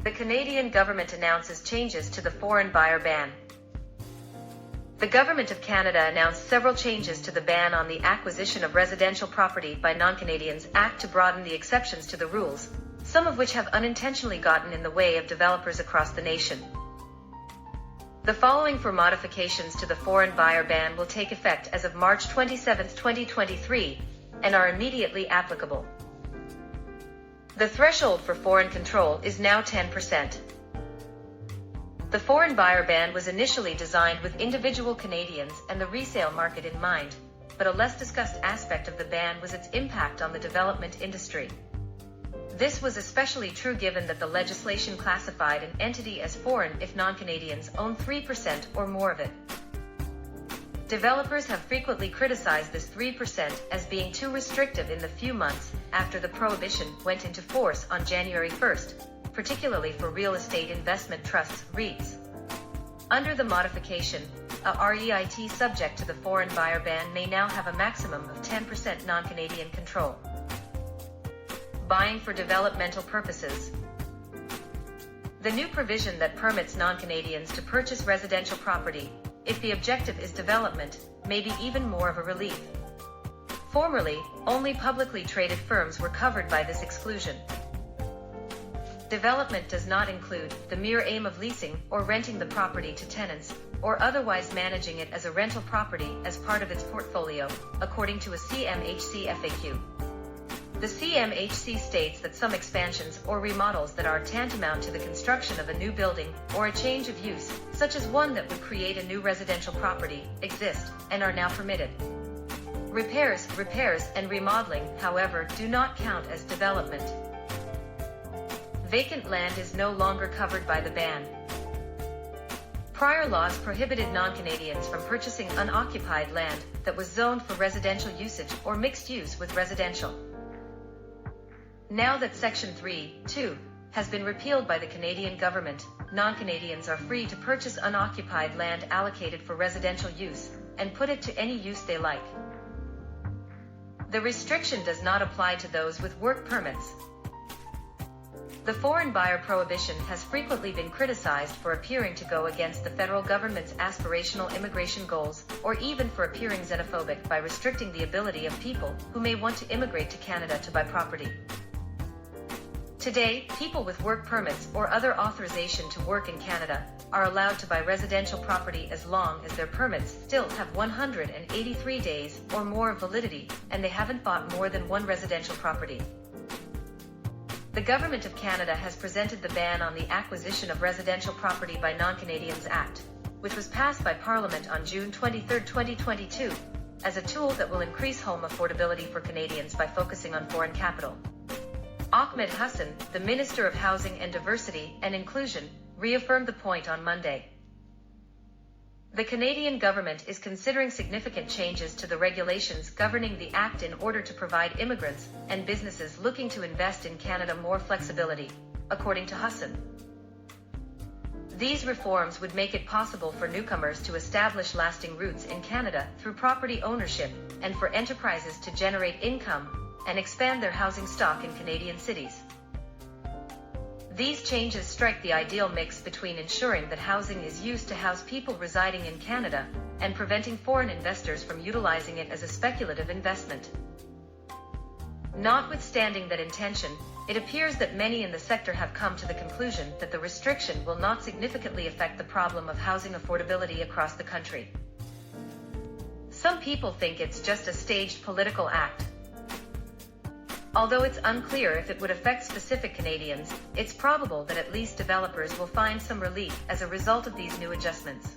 The Canadian government announces changes to the foreign buyer ban. The Government of Canada announced several changes to the ban on the acquisition of residential property by non-Canadians Act to broaden the exceptions to the rules, some of which have unintentionally gotten in the way of developers across the nation. The following for modifications to the foreign buyer ban will take effect as of March 27, 2023, and are immediately applicable. The threshold for foreign control is now 10%. The foreign buyer ban was initially designed with individual Canadians and the resale market in mind, but a less discussed aspect of the ban was its impact on the development industry. This was especially true given that the legislation classified an entity as foreign if non-Canadians own 3% or more of it. Developers have frequently criticized this 3% as being too restrictive in the few months after the prohibition went into force on January 1st, particularly for real estate investment trusts, REITs. Under the modification, a REIT subject to the foreign buyer ban may now have a maximum of 10% non-Canadian control. Buying for developmental purposes. The new provision that permits non-Canadians to purchase residential property, if the objective is development, may be even more of a relief. Formerly, only publicly traded firms were covered by this exclusion. Development does not include the mere aim of leasing or renting the property to tenants, or otherwise managing it as a rental property as part of its portfolio, according to a CMHC FAQ. The CMHC states that some expansions or remodels that are tantamount to the construction of a new building or a change of use, such as one that would create a new residential property, exist and are now permitted. Repairs, and remodeling, however, do not count as development. Vacant land is no longer covered by the ban. Prior laws prohibited non-Canadians from purchasing unoccupied land that was zoned for residential usage or mixed use with residential. Now that Section 3(2) has been repealed by the Canadian government, non-Canadians are free to purchase unoccupied land allocated for residential use and put it to any use they like. The restriction does not apply to those with work permits. The foreign buyer prohibition has frequently been criticized for appearing to go against the federal government's aspirational immigration goals, or even for appearing xenophobic by restricting the ability of people who may want to immigrate to Canada to buy property. Today, people with work permits or other authorization to work in Canada are allowed to buy residential property as long as their permits still have 183 days or more of validity and they haven't bought more than one residential property. The Government of Canada has presented the ban on the acquisition of residential property by non-Canadians Act, which was passed by Parliament on June 23, 2022, as a tool that will increase home affordability for Canadians by focusing on foreign capital. Ahmed Hassan, the Minister of Housing and Diversity and Inclusion, reaffirmed the point on Monday. The Canadian government is considering significant changes to the regulations governing the Act in order to provide immigrants and businesses looking to invest in Canada more flexibility, according to Hassan. These reforms would make it possible for newcomers to establish lasting roots in Canada through property ownership and for enterprises to generate income and expand their housing stock in Canadian cities. These changes strike the ideal mix between ensuring that housing is used to house people residing in Canada and preventing foreign investors from utilizing it as a speculative investment. Notwithstanding that intention, it appears that many in the sector have come to the conclusion that the restriction will not significantly affect the problem of housing affordability across the country. Some people think it's just a staged political act. Although it's unclear if it would affect specific Canadians, it's probable that at least developers will find some relief as a result of these new adjustments.